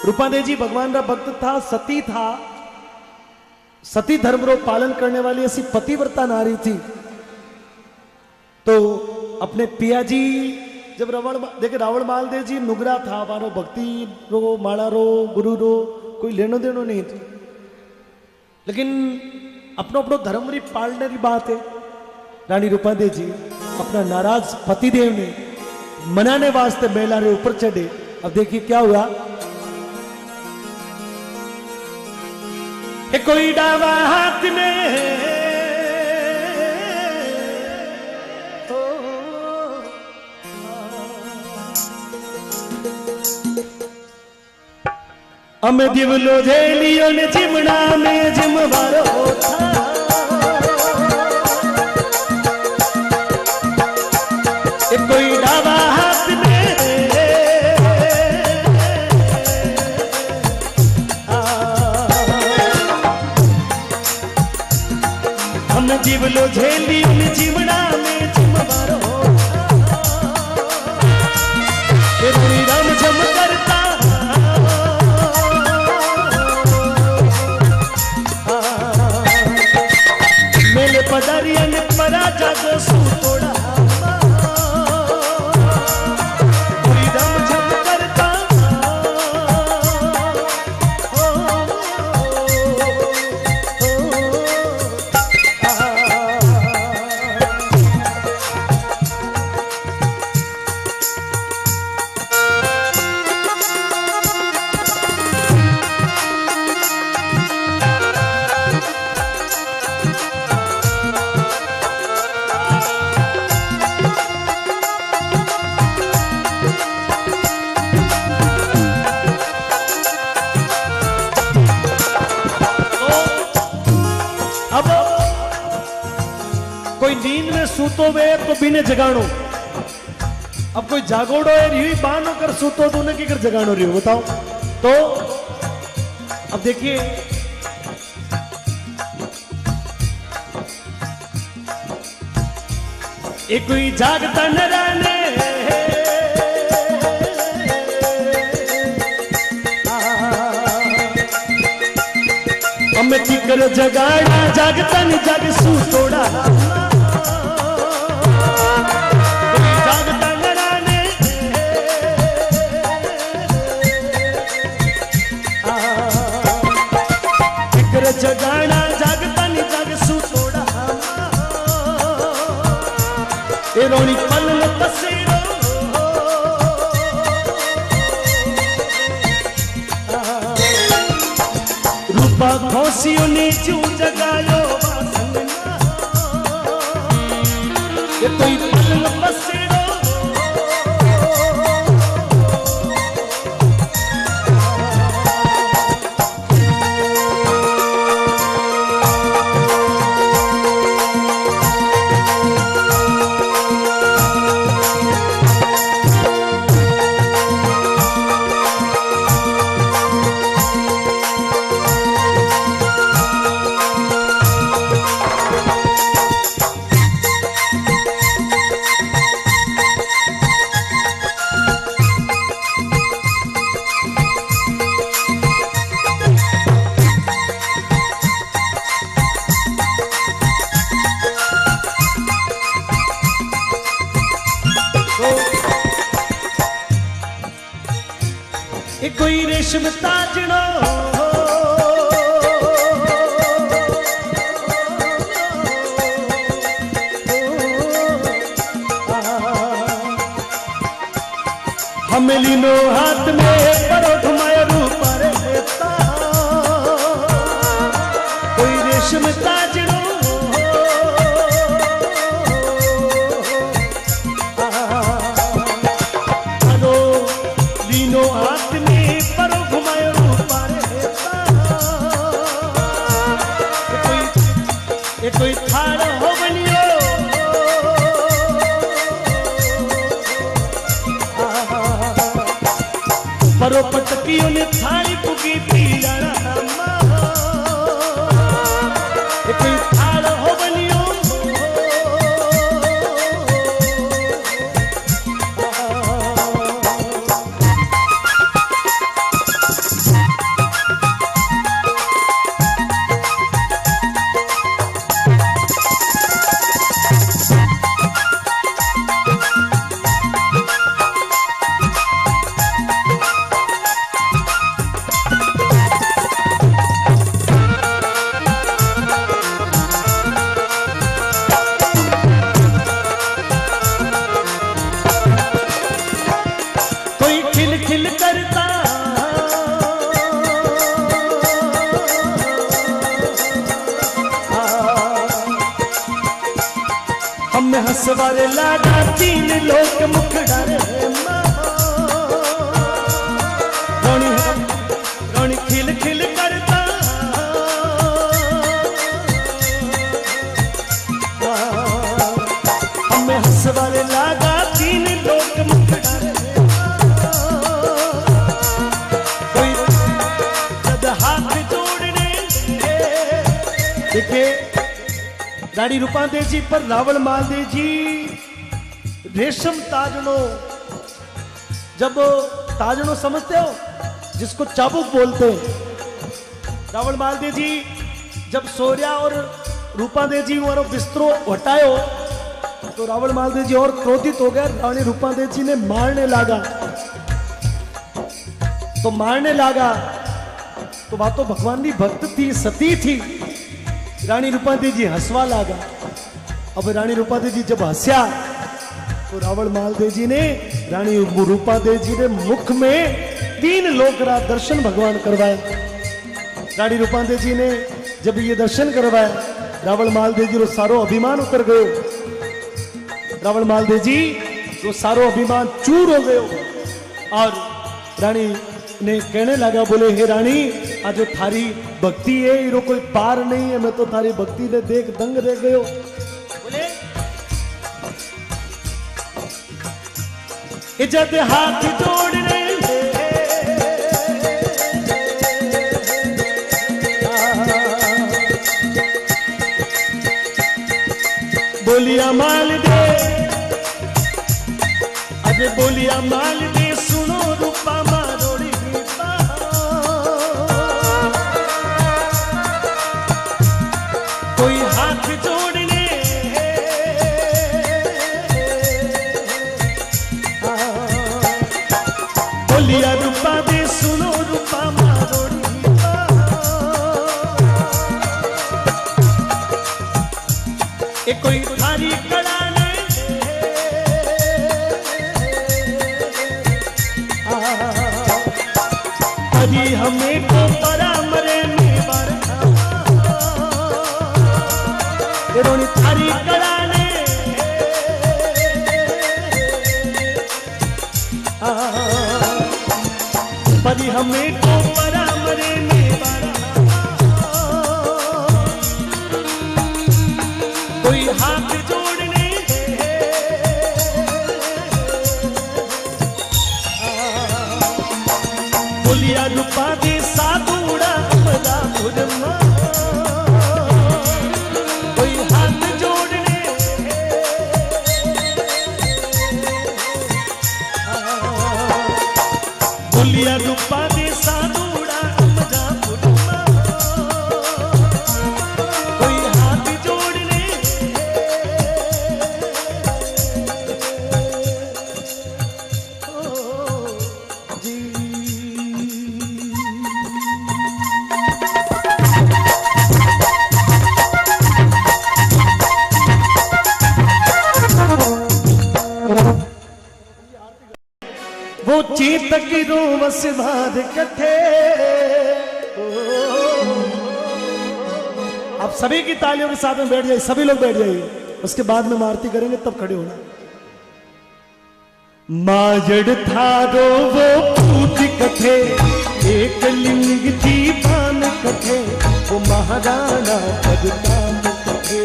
रूपादेव जी भगवान रा भक्त था, सती था, सती धर्म रो पालन करने वाली ऐसी पतिव्रता नारी थी। तो अपने पिया जी जब रावण मालदेव जी नुगरा था, मारो भक्ति रो, माला रो, गुरु रो कोई लेनो देनो नहीं थी, लेकिन अपनो अपनो धर्म री पालने की बात है। रानी रूपादेव जी अपना नाराज पतिदेव ने मनाने वास्ते महिला रे ऊपर चढ़े। अब देखिए क्या हुआ। कोई डावा हाथ में अमे दिवलो झेलियो ने जिमना में जिमवारो था। कोई डावा हाथ में हम जीवलो झेली उन जीवना में जिमवारो रोई राम जम करता मेले पदारिया ने परा जागो सूतोड़ा सूतो वे तो बिने जगाणो। अब कोई जागोड़ो है रही बानो कर सूतो तो उन्हें कर जगाणो रही हो, बताओ। तो अब देखिए एक कोई जागता न रहने हमें की कर जगाड़ा जागता न जाग सूतोड़ा जगाना जागता नहीं जाग सूतोड़ा ए रोनी पल न तसेरो रूपा खोसियों ने क्यों जगायो वासना ये कोई पल न तसेरो कोई रेशम ताजड़ो हमें लीनो हाथ में परोठ माया रूप रहता कोई रेशम ताजड़ो लीनो हाथ में कोई थाड़ हो बनियो परो पटकियों ने थाड़ी पुगी पी जाना कोई थाड़ हो बनियो हंसवारे लागा तीन लोक मुख डरे रोनी रोनी खिल खिल करता हमें हंसवारे लागा तीन लोक मुख डरे कोई जद हाथ जोड़ने देखिए रानी रूपादेव जी पर रावण मालदेव जी रेशम ताजनो, जब ताजनो समझते हो जिसको चाबुक बोलते हैं, रावण मालदेव जी जब सोर्या और रूपादेव जी और बिस्तरो हटायो तो रावण मालदेव जी और क्रोधित हो गया। रानी रूपादेव जी ने मारने लगा तो वह तो भगवान की भक्त थी, सती थी। रानी रूपादेव जी हंसवा लगा। अब रानी रूपादेव जी जब हंस्या तो रावण मालदेव जी ने रानी रूपादेव जी ने मुख में तीन लोकरा दर्शन भगवान करवाए। रानी रूपादेव जी ने जब ये दर्शन करवाए रावण मालदेव जी रो सारो अभिमान उतर गयो। रावण मालदेव जी रो सारो अभिमान चूर हो गयो और रानी ने कहने लगा, बोले हे रानी आज जो थारी भक्ति है इरो कोई पार नहीं है, मैं तो थारी भक्ति ने देख दंग रह गयो। बोले जद हाथ जोड़ने बोलिया माल दे, अरे बोलिया माल दे सुनो रूपा मारोड़ी कोई हाथ जोड़ने बोलिया रूपा दे सुनो रूपा मारोड़ी ए कोई थारी कड़ाने अजी हमें को परा मरे रोनी थारी कड़ाने परी हमें को परा मरे कोई हाथ जोड़ने बोलिया रूपा दे साधुड़ा बड़ा भुरमा कोई हाथ जोड़ने बोलिया रूपा दे साधुड़ा बड़ा भुरमा कोई हाथ जोड़ने वो चेतक रोवस भाद कथे। आप सभी की तालियों के साथ में बैठ जाइए, सभी लोग बैठ जाइए, उसके बाद में आरती करेंगे तब खड़े होना। माजड़ थारो वो पूत कथे एक लिंग थी भान कथे वो महाराणा पदताम कथे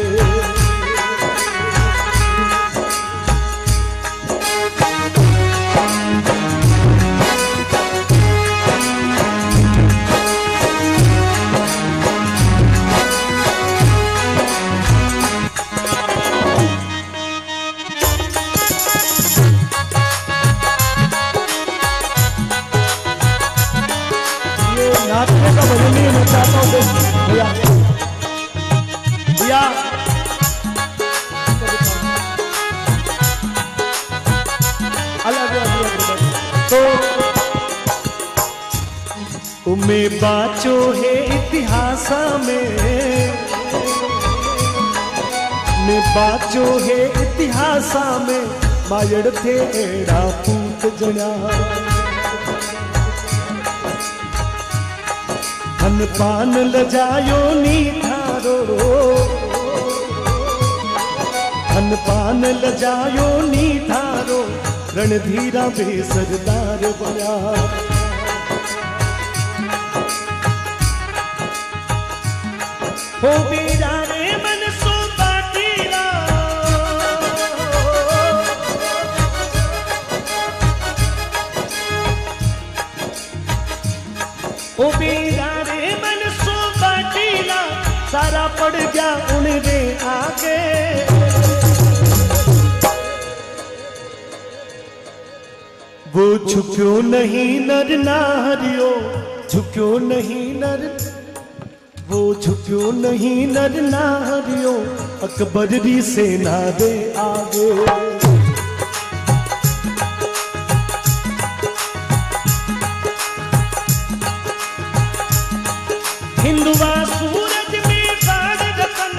नाचने का भजन नहीं मैं चाहता हूँ भैया भैया अलग तो उम्मे बाचो है इतिहास में में बाचो है इतिहास में मायड़ थे एड़ा पूत जड़ा धन पान लजायो नी थारो अनपान लजायो नी धारो रणधीरा बे सरदार बया। हो बीरा रे मन सो बाटीला, ओ बीरा रे मन सो बाटीला, सारा पड़ गया उनके आगे। वो झुक्यो नहीं नर नारियो, झुक्यो नहीं नर, वो झुक्यो नहीं नर नारियो, अकबर री सेना दे आगे। हिंदुआ सूरज में गाड़ रतन,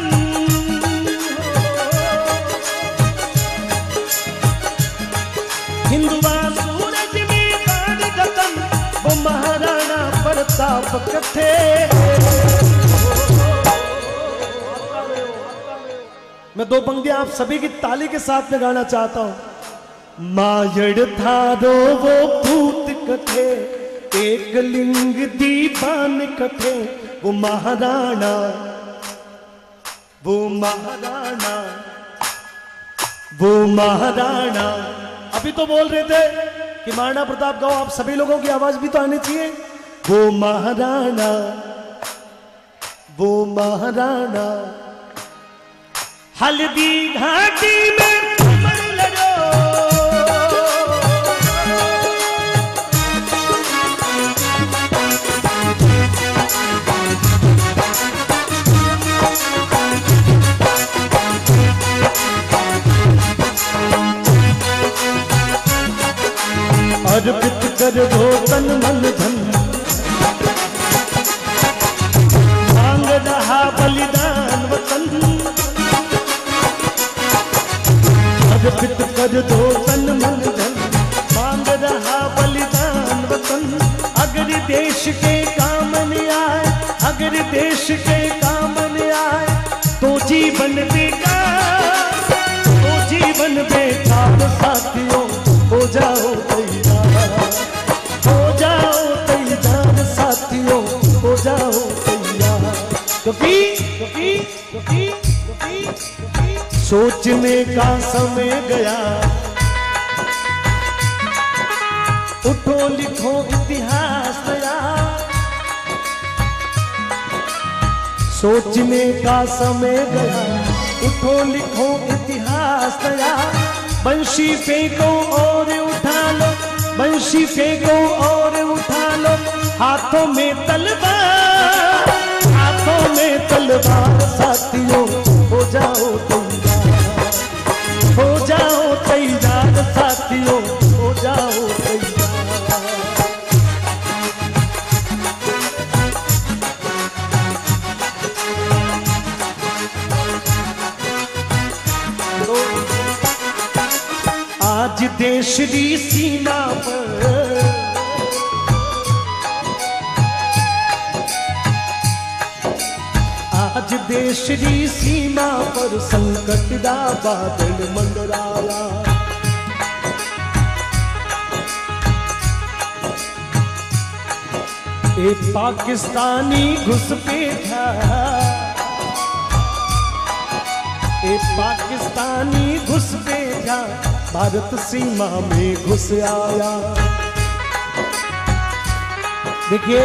हिंदुआ सूरज में गाड़ रतन, वो महाराणा प्रताप कथे। मैं दो पंक्तियां आप सभी की ताली के साथ में गाना चाहता हूं। मायड़ थारो वो भूत कथे, एक लिंग दीवान कथे, वो महाराणा, वो महाराणा, वो महाराणा। अभी तो बोल रहे थे कि महाराणा प्रताप गाओ, आप सभी लोगों की आवाज भी तो आनी चाहिए। वो महाराणा, वो महाराणा, हल्दी घाटी में अमर लड़ो, अर्पित कर दो तन मन धन, मांग रहा बलिदान वतन। अर्पित कर दो तन मन धन, मांग रहा बलिदान वतन। अगर देश के काम न आए, अगर देश के काम न आए, तो जीवन बेकार, तो जीवन बेकार। साथियों हो जाओ तैयार, हो जाओ तैयार, साथियों हो जाओ तैयार। क्योंकि सोचने का समय गया, उठो लिखो इतिहास नया। सोचने का समय गया, उठो लिखो इतिहास नया। बंशी फेंको और उठा लो, बंशी फेंको और उठा लो, हाथों में तलवार, हाथों में तलवार। साथियों हो जाओ तैयार, हो जाओ तैयार, साथियों हो जाओ तैयार। आज देश की सीमा पर, आज देश की सीमा पर संकट दा बादल मंडराया। एक पाकिस्तानी घुसपैठा, एक पाकिस्तानी घुसपैठा भारत सीमा में घुस आया। देखिए,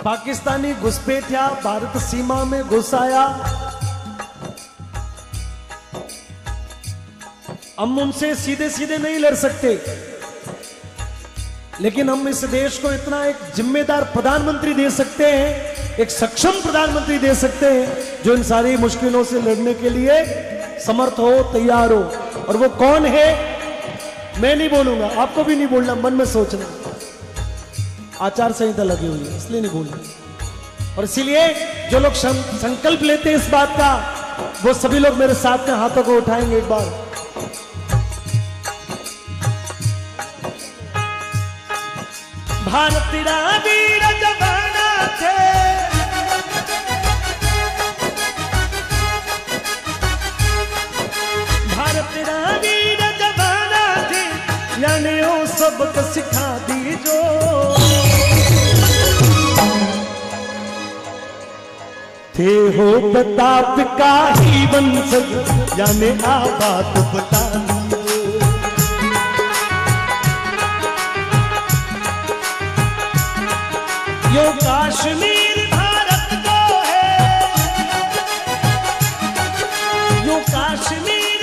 पाकिस्तानी घुसपैठिया भारत सीमा में घुस आया। हम उनसे सीधे सीधे नहीं लड़ सकते, लेकिन हम इस देश को इतना एक जिम्मेदार प्रधानमंत्री दे सकते हैं, एक सक्षम प्रधानमंत्री दे सकते हैं जो इन सारी मुश्किलों से लड़ने के लिए समर्थ हो, तैयार हो। और वो कौन है मैं नहीं बोलूंगा, आपको भी नहीं बोलना, मन में सोचना। आचार संहिता लगी हुई है इसलिए नहीं बोलना। और इसीलिए जो लोग संकल्प लेते हैं इस बात का, वो सभी लोग मेरे साथ में हाथों को उठाएंगे एक बार। भारत तेरा वीर जवाना थे, सिखा दीजो। थे हो प्रताप का ही वंशज, याने आ बात बता दीजो। यो कश्मीर भारत को है, यो कश्मीर